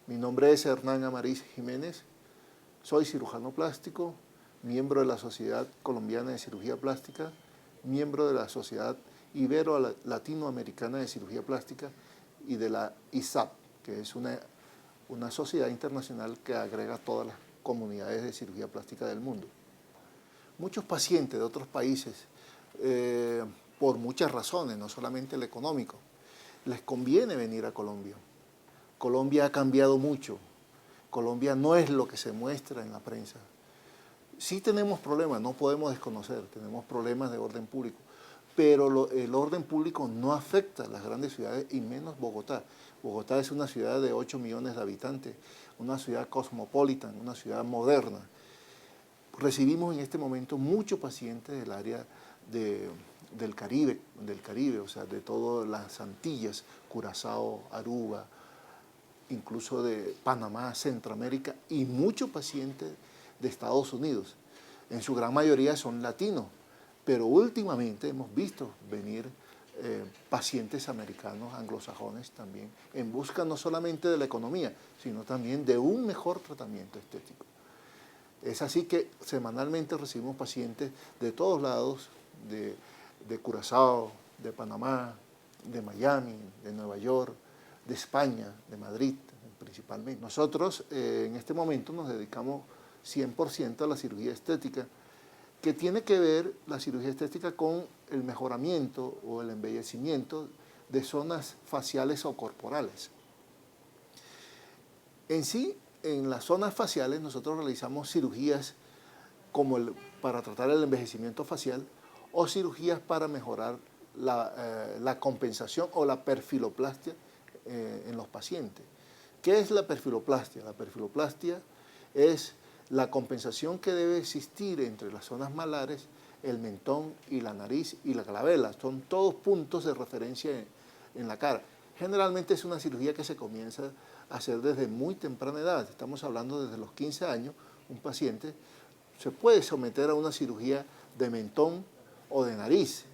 Mi nombre es Hernán Amariz Jiménez, soy cirujano plástico, miembro de la Sociedad Colombiana de Cirugía Plástica, miembro de la Sociedad Ibero-Latinoamericana de Cirugía Plástica y de la ISAP, que es una sociedad internacional que agrega todas las comunidades de cirugía plástica del mundo. Muchos pacientes de otros países, por muchas razones, no solamente el económico, les conviene venir a Colombia. Colombia ha cambiado mucho. Colombia no es lo que se muestra en la prensa. Sí tenemos problemas, no podemos desconocer, tenemos problemas de orden público, pero el orden público no afecta a las grandes ciudades y menos Bogotá. Bogotá es una ciudad de 8 millones de habitantes, una ciudad cosmopolita, una ciudad moderna. Recibimos en este momento muchos pacientes del área del Caribe, o sea, de todas las Antillas, Curazao, Aruba, incluso de Panamá, Centroamérica, y muchos pacientes de Estados Unidos. En su gran mayoría son latinos, pero últimamente hemos visto venir pacientes americanos, anglosajones también, en busca no solamente de la economía, sino también de un mejor tratamiento estético. Es así que semanalmente recibimos pacientes de todos lados, de Curazao, de Panamá, de Miami, de Nueva York, de España, de Madrid principalmente. Nosotros en este momento nos dedicamos 100% a la cirugía estética, que tiene que ver la cirugía estética con el mejoramiento o el embellecimiento de zonas faciales o corporales. En sí, en las zonas faciales nosotros realizamos cirugías para tratar el envejecimiento facial o cirugías para mejorar la compensación o la perfiloplastia en los pacientes. ¿Qué es la perfiloplastia? La perfiloplastia es la compensación que debe existir entre las zonas malares, el mentón y la nariz y la glabela. Son todos puntos de referencia en la cara. Generalmente es una cirugía que se comienza a hacer desde muy temprana edad. Estamos hablando desde los 15 años. Un paciente se puede someter a una cirugía de mentón o de nariz.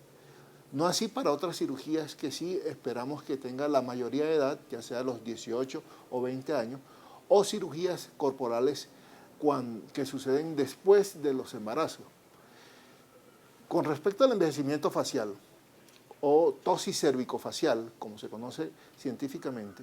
No así para otras cirugías que sí esperamos que tenga la mayoría de edad, ya sea los 18 o 20 años, o cirugías corporales que suceden después de los embarazos. Con respecto al envejecimiento facial o ptosis cervicofacial, como se conoce científicamente,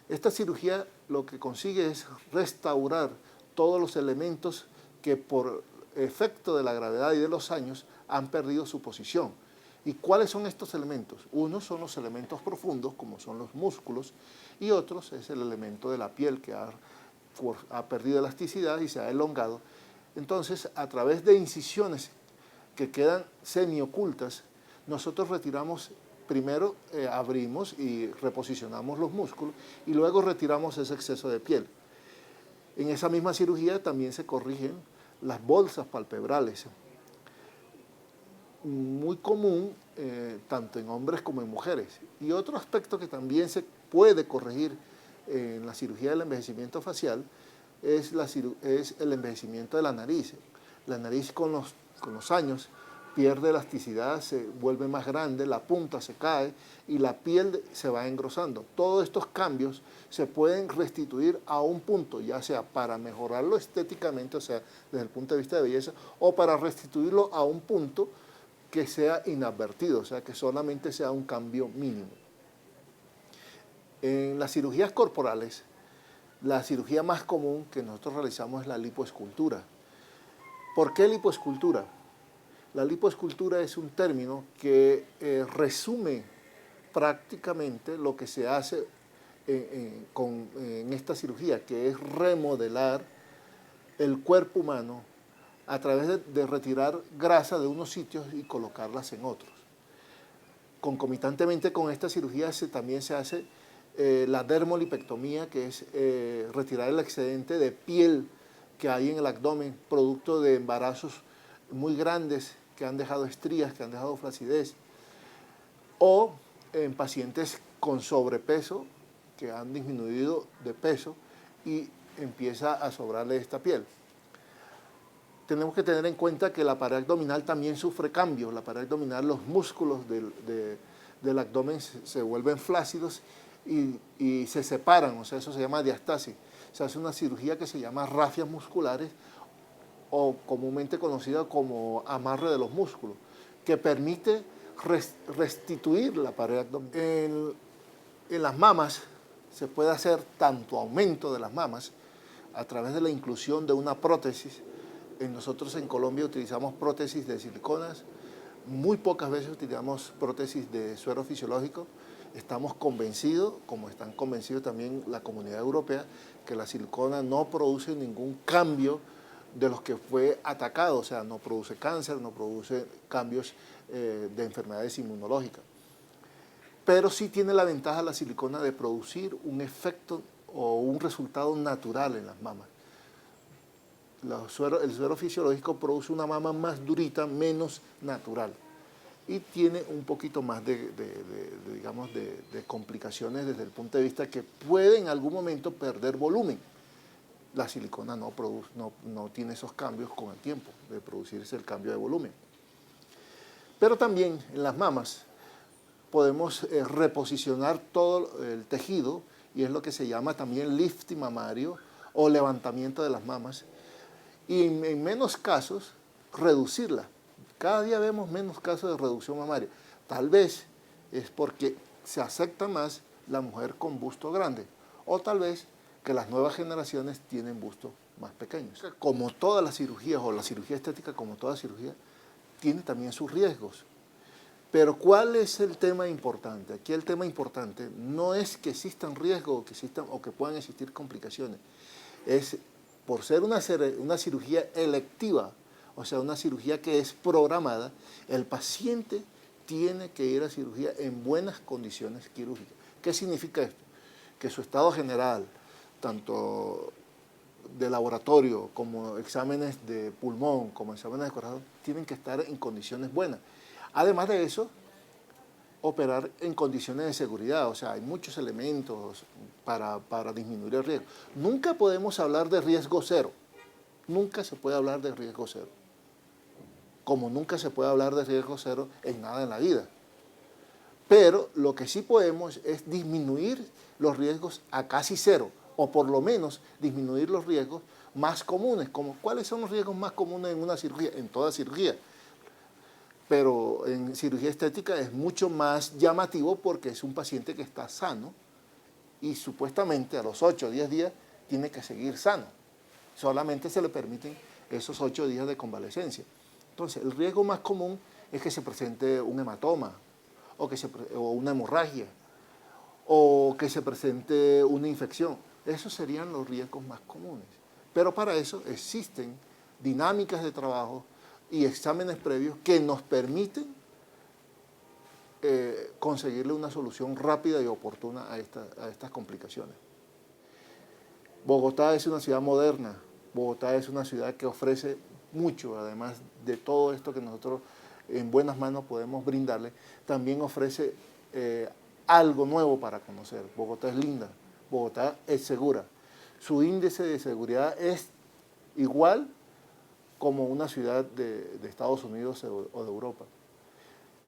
esta cirugía lo que consigue es restaurar todos los elementos que por efecto de la gravedad y de los años han perdido su posición. ¿Y cuáles son estos elementos? Unos son los elementos profundos, como son los músculos, y otros es el elemento de la piel que ha perdido elasticidad y se ha elongado. Entonces, a través de incisiones que quedan semiocultas, nosotros retiramos, primero abrimos y reposicionamos los músculos y luego retiramos ese exceso de piel. En esa misma cirugía también se corrigen las bolsas palpebrales, muy común tanto en hombres como en mujeres. Y otro aspecto que también se puede corregir en la cirugía del envejecimiento facial es el envejecimiento de la nariz. La nariz con los años pierde elasticidad, se vuelve más grande, la punta se cae y la piel se va engrosando. Todos estos cambios se pueden restituir a un punto, ya sea para mejorarlo estéticamente, o sea, desde el punto de vista de belleza, o para restituirlo a un punto que sea inadvertido, o sea, que solamente sea un cambio mínimo. En las cirugías corporales, la cirugía más común que nosotros realizamos es la lipoescultura. ¿Por qué lipoescultura? La lipoescultura es un término que resume prácticamente lo que se hace en esta cirugía, que es remodelar el cuerpo humano a través de retirar grasa de unos sitios y colocarlas en otros. Concomitantemente con esta cirugía también se hace la dermolipectomía, que es retirar el excedente de piel que hay en el abdomen, producto de embarazos muy grandes que han dejado estrías, que han dejado flacidez, o en pacientes con sobrepeso que han disminuido de peso y empieza a sobrarle esta piel. Tenemos que tener en cuenta que la pared abdominal también sufre cambios. La pared abdominal, los músculos del abdomen se vuelven flácidos y se separan, o sea, eso se llama diastasis. Se hace una cirugía que se llama rafias musculares o comúnmente conocida como amarre de los músculos, que permite restituir la pared abdominal. En las mamas se puede hacer tanto aumento de las mamas a través de la inclusión de una prótesis. Nosotros en Colombia utilizamos prótesis de siliconas, muy pocas veces utilizamos prótesis de suero fisiológico. Estamos convencidos, como están convencidos también la comunidad europea, que la silicona no produce ningún cambio de los que fue atacado, o sea, no produce cáncer, no produce cambios de enfermedades inmunológicas. Pero sí tiene la ventaja la silicona de producir un efecto o un resultado natural en las mamas. El suero fisiológico produce una mama más durita, menos natural, y tiene un poquito más digamos, de complicaciones desde el punto de vista que puede en algún momento perder volumen. La silicona no tiene esos cambios con el tiempo, de producirse el cambio de volumen. Pero también en las mamas podemos reposicionar todo el tejido, y es lo que se llama también lifting mamario o levantamiento de las mamas, y en menos casos reducirla. Cada día vemos menos casos de reducción mamaria. Tal vez es porque se acepta más la mujer con busto grande, o tal vez que las nuevas generaciones tienen bustos más pequeños. Como todas las cirugías, o la cirugía estética como toda cirugía, tiene también sus riesgos. Pero ¿cuál es el tema importante? Aquí el tema importante no es que existan riesgos o que puedan existir complicaciones. Es por ser una cirugía electiva, o sea, una cirugía que es programada, el paciente tiene que ir a cirugía en buenas condiciones quirúrgicas. ¿Qué significa esto? Que su estado general, tanto de laboratorio como exámenes de pulmón, como exámenes de corazón, tienen que estar en condiciones buenas. Además de eso, operar en condiciones de seguridad, o sea, hay muchos elementos para disminuir el riesgo. Nunca podemos hablar de riesgo cero, nunca se puede hablar de riesgo cero, como nunca se puede hablar de riesgo cero en nada en la vida. Pero lo que sí podemos es disminuir los riesgos a casi cero, o por lo menos disminuir los riesgos más comunes, como ¿cuáles son los riesgos más comunes en una cirugía? En toda cirugía. Pero en cirugía estética es mucho más llamativo porque es un paciente que está sano y supuestamente a los 8 o 10 días tiene que seguir sano. Solamente se le permiten esos 8 días de convalecencia. Entonces, el riesgo más común es que se presente un hematoma o una hemorragia o que se presente una infección. Esos serían los riesgos más comunes. Pero para eso existen dinámicas de trabajo y exámenes previos que nos permiten conseguirle una solución rápida y oportuna a estas complicaciones. Bogotá es una ciudad moderna, Bogotá es una ciudad que ofrece mucho, además de todo esto que nosotros en buenas manos podemos brindarle, también ofrece algo nuevo para conocer. Bogotá es linda, Bogotá es segura, su índice de seguridad es igual como una ciudad de Estados Unidos o de Europa.